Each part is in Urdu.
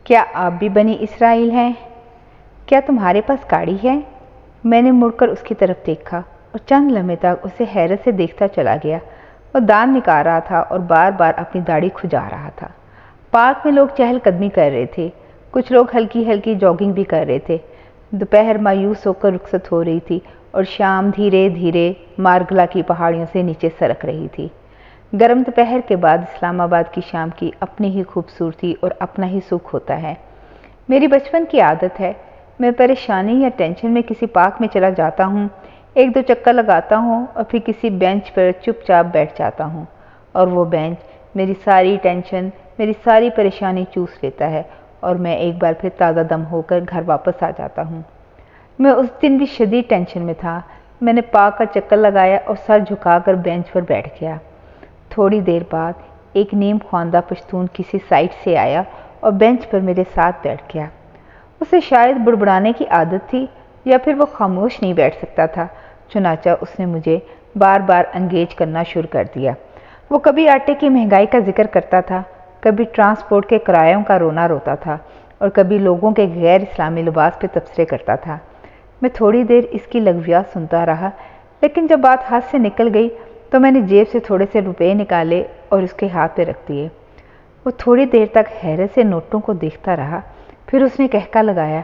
کیا آپ بھی بنی اسرائیل ہیں؟ کیا تمہارے پاس گاڑی ہے؟ میں نے مڑ کر اس کی طرف دیکھا اور چند لمحے تک اسے حیرت سے دیکھتا چلا گیا۔ وہ دانت نکال رہا تھا اور بار بار اپنی داڑھی کھجا رہا تھا۔ پارک میں لوگ چہل قدمی کر رہے تھے، کچھ لوگ ہلکی ہلکی جاگنگ بھی کر رہے تھے۔ دوپہر مایوس ہو کر رخصت ہو رہی تھی اور شام دھیرے دھیرے مارگلا کی پہاڑیوں سے نیچے سرک رہی تھی۔ گرم دوپہر کے بعد اسلام آباد کی شام کی اپنی ہی خوبصورتی اور اپنا ہی سکھ ہوتا ہے۔ میری بچپن کی عادت ہے، میں پریشانی یا ٹینشن میں کسی پارک میں چلا جاتا ہوں، ایک دو چکر لگاتا ہوں اور پھر کسی بینچ پر چپ چاپ بیٹھ جاتا ہوں، اور وہ بینچ میری ساری ٹینشن، میری ساری پریشانی چوس لیتا ہے اور میں ایک بار پھر تازہ دم ہو کر گھر واپس آ جاتا ہوں۔ میں اس دن بھی شدید ٹینشن میں تھا۔ میں نے پارک کا چکر لگایا اور سر جھکا کر بینچ پر بیٹھ گیا۔ تھوڑی دیر بعد ایک نیم خواندہ پشتون کسی سائٹ سے آیا اور بینچ پر میرے ساتھ بیٹھ گیا۔ اسے شاید بڑبڑانے کی عادت تھی یا پھر وہ خاموش نہیں بیٹھ سکتا تھا، چنانچہ اس نے مجھے بار بار انگیج کرنا شروع کر دیا۔ وہ کبھی آٹے کی مہنگائی کا ذکر کرتا تھا، کبھی ٹرانسپورٹ کے کرایوں کا رونا روتا تھا اور کبھی لوگوں کے غیر اسلامی لباس پہ تبصرے کرتا تھا۔ میں تھوڑی دیر اس کی لغویات سنتا رہا، لیکن جب بات ہاتھ سے نکل گئی تو میں نے جیب سے تھوڑے سے روپے نکالے اور اس کے ہاتھ پہ رکھ دیے۔ وہ تھوڑی دیر تک حیرت سے نوٹوں کو دیکھتا رہا، پھر اس نے کہکا لگایا،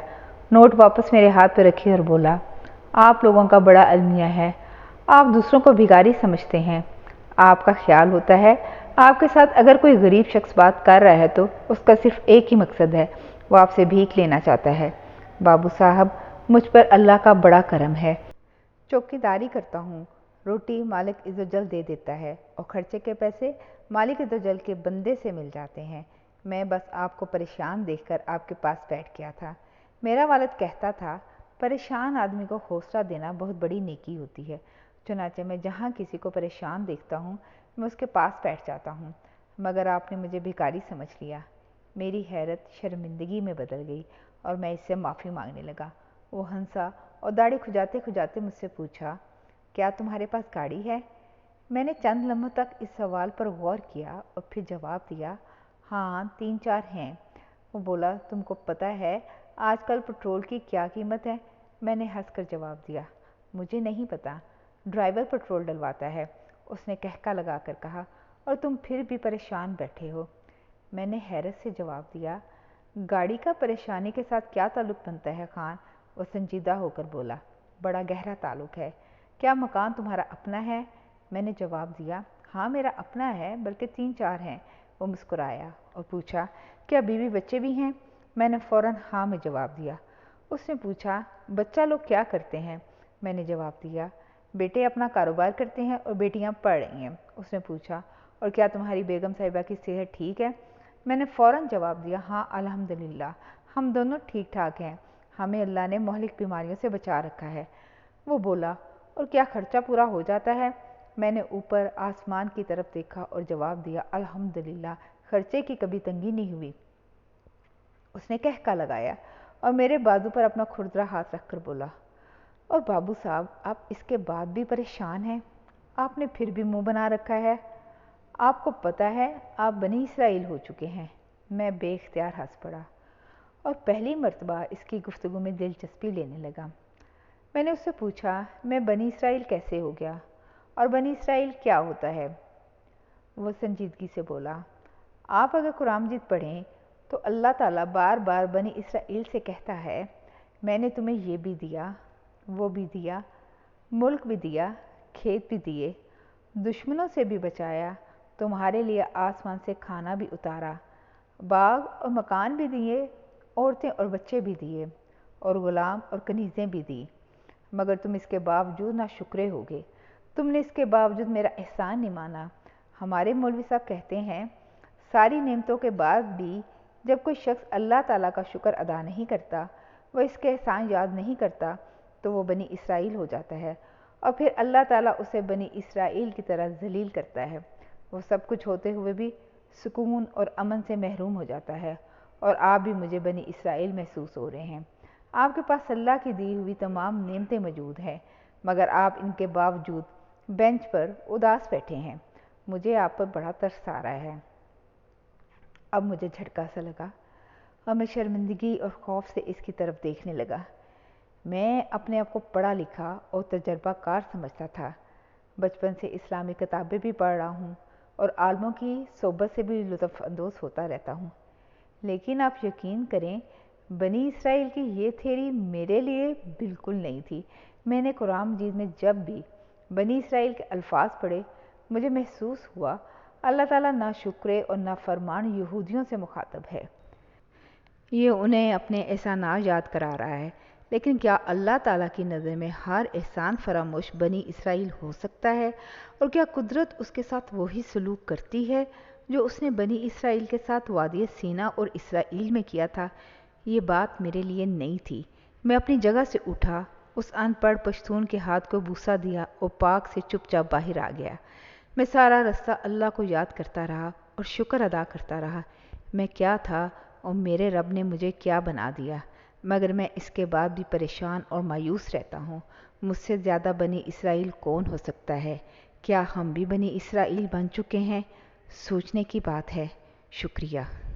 نوٹ واپس میرے ہاتھ پہ رکھے اور بولا، آپ لوگوں کا بڑا المیہ ہے، آپ دوسروں کو بھکاری سمجھتے ہیں۔ آپ کا خیال ہوتا ہے آپ کے ساتھ اگر کوئی غریب شخص بات کر رہا ہے تو اس کا صرف ایک ہی مقصد ہے، وہ آپ سے بھیک لینا چاہتا ہے۔ بابو صاحب، مجھ پر اللہ کا بڑا کرم ہے۔ چوکیداری کرتا ہوں، روٹی مالک عزوجل دے دیتا ہے اور خرچے کے پیسے مالک عزوجل کے بندے سے مل جاتے ہیں۔ میں بس آپ کو پریشان دیکھ کر آپ کے پاس بیٹھ گیا تھا۔ میرا والد کہتا تھا، پریشان آدمی کو حوصلہ دینا بہت بڑی نیکی ہوتی ہے، چنانچہ میں جہاں کسی کو پریشان دیکھتا ہوں میں اس کے پاس بیٹھ جاتا ہوں، مگر آپ نے مجھے بھکاری سمجھ لیا۔ میری حیرت شرمندگی میں بدل گئی اور میں اس سے معافی مانگنے لگا۔ وہ ہنسا اور داڑھی کھجاتے کھجاتے مجھ سے پوچھا، کیا تمہارے پاس گاڑی ہے؟ میں نے چند لمحوں تک اس سوال پر غور کیا اور پھر جواب دیا، ہاں 3-4 ہیں۔ وہ بولا، تم کو پتہ ہے آج کل پٹرول کی کیا قیمت ہے؟ میں نے ہنس کر جواب دیا، مجھے نہیں پتہ، ڈرائیور پٹرول ڈلواتا ہے۔ اس نے کہکا لگا کر کہا، اور تم پھر بھی پریشان بیٹھے ہو؟ میں نے حیرت سے جواب دیا، گاڑی کا پریشانی کے ساتھ کیا تعلق بنتا ہے خان؟ وہ سنجیدہ ہو کر بولا، بڑا گہرا تعلق ہے۔ کیا مکان تمہارا اپنا ہے؟ میں نے جواب دیا، ہاں میرا اپنا ہے، بلکہ 3-4 ہیں۔ وہ مسکرایا اور پوچھا، کیا بیوی بچے بھی ہیں؟ میں نے فوراً ہاں میں جواب دیا۔ اس نے پوچھا، بچہ لوگ کیا کرتے ہیں؟ میں نے جواب دیا، بیٹے اپنا کاروبار کرتے ہیں اور بیٹیاں پڑھ رہی ہیں۔ اس نے پوچھا، اور کیا تمہاری بیگم صاحبہ کی صحت ٹھیک ہے؟ میں نے فوراً جواب دیا، ہاں الحمدللہ، ہم دونوں ٹھیک ٹھاک ہیں، ہمیں اللہ نے مہلک بیماریوں سے بچا رکھا ہے۔ وہ بولا، اور کیا خرچہ پورا ہو جاتا ہے؟ میں نے اوپر آسمان کی طرف دیکھا اور جواب دیا، الحمدللہ، خرچے کی کبھی تنگی نہیں ہوئی۔ اس نے کہکا لگایا اور میرے بازو پر اپنا کھردرا ہاتھ رکھ کر بولا، اور بابو صاحب آپ اس کے بعد بھی پریشان ہیں؟ آپ نے پھر بھی منہ بنا رکھا ہے۔ آپ کو پتہ ہے آپ بنی اسرائیل ہو چکے ہیں۔ میں بے اختیار ہنس پڑا اور پہلی مرتبہ اس کی گفتگو میں دلچسپی لینے لگا۔ میں نے اس سے پوچھا، میں بنی اسرائیل کیسے ہو گیا اور بنی اسرائیل کیا ہوتا ہے؟ وہ سنجیدگی سے بولا، آپ اگر قرآن مجید پڑھیں تو اللہ تعالیٰ بار بار بنی اسرائیل سے کہتا ہے، میں نے تمہیں یہ بھی دیا، وہ بھی دیا، ملک بھی دیا، کھیت بھی دیے، دشمنوں سے بھی بچایا، تمہارے لیے آسمان سے کھانا بھی اتارا، باغ اور مکان بھی دیے، عورتیں اور بچے بھی دیے، اور غلام اور کنیزیں بھی دی، مگر تم اس کے باوجود ناشکرے ہوگے، تم نے اس کے باوجود میرا احسان نہیں مانا۔ ہمارے مولوی صاحب کہتے ہیں، ساری نعمتوں کے بعد بھی جب کوئی شخص اللہ تعالیٰ کا شکر ادا نہیں کرتا، وہ اس کے احسان یاد نہیں کرتا، تو وہ بنی اسرائیل ہو جاتا ہے، اور پھر اللہ تعالیٰ اسے بنی اسرائیل کی طرح ذلیل کرتا ہے۔ وہ سب کچھ ہوتے ہوئے بھی سکون اور امن سے محروم ہو جاتا ہے، اور آپ بھی مجھے بنی اسرائیل محسوس ہو رہے ہیں۔ آپ کے پاس اللہ کی دی ہوئی تمام نعمتیں موجود ہیں، مگر آپ ان کے باوجود بینچ پر اداس بیٹھے ہیں۔ مجھے آپ پر بڑا ترس آ رہا ہے۔ اب مجھے جھٹکا سا لگا۔ اور میں شرمندگی اور خوف سے اس کی طرف دیکھنے لگا۔ میں اپنے آپ کو پڑھا لکھا اور تجربہ کار سمجھتا تھا، بچپن سے اسلامی کتابیں بھی پڑھ رہا ہوں اور عالموں کی صحبت سے بھی لطف اندوز ہوتا رہتا ہوں، لیکن آپ یقین کریں بنی اسرائیل کی یہ تھیوری میرے لیے بالکل نہیں تھی۔ میں نے قرآن مجید میں جب بھی بنی اسرائیل کے الفاظ پڑھے، مجھے محسوس ہوا اللہ تعالیٰ ناشکرے اور نافرمان یہودیوں سے مخاطب ہے۔ یہ انہیں اپنے احسانات یاد کرا رہا ہے، لیکن کیا اللہ تعالیٰ کی نظر میں ہر احسان فراموش بنی اسرائیل ہو سکتا ہے؟ اور کیا قدرت اس کے ساتھ وہی سلوک کرتی ہے جو اس نے بنی اسرائیل کے ساتھ وادی سینا اور اسرائیل میں کیا تھا؟ یہ بات میرے لیے نئی تھی۔ میں اپنی جگہ سے اٹھا، اس ان پڑھ پشتون کے ہاتھ کو بوسہ دیا اور پارک سے چپ چاپ باہر آ گیا۔ میں سارا رستہ اللہ کو یاد کرتا رہا اور شکر ادا کرتا رہا۔ میں کیا تھا اور میرے رب نے مجھے کیا بنا دیا، مگر میں اس کے بعد بھی پریشان اور مایوس رہتا ہوں۔ مجھ سے زیادہ بنی اسرائیل کون ہو سکتا ہے؟ کیا ہم بھی بنی اسرائیل بن چکے ہیں؟ سوچنے کی بات ہے۔ شکریہ۔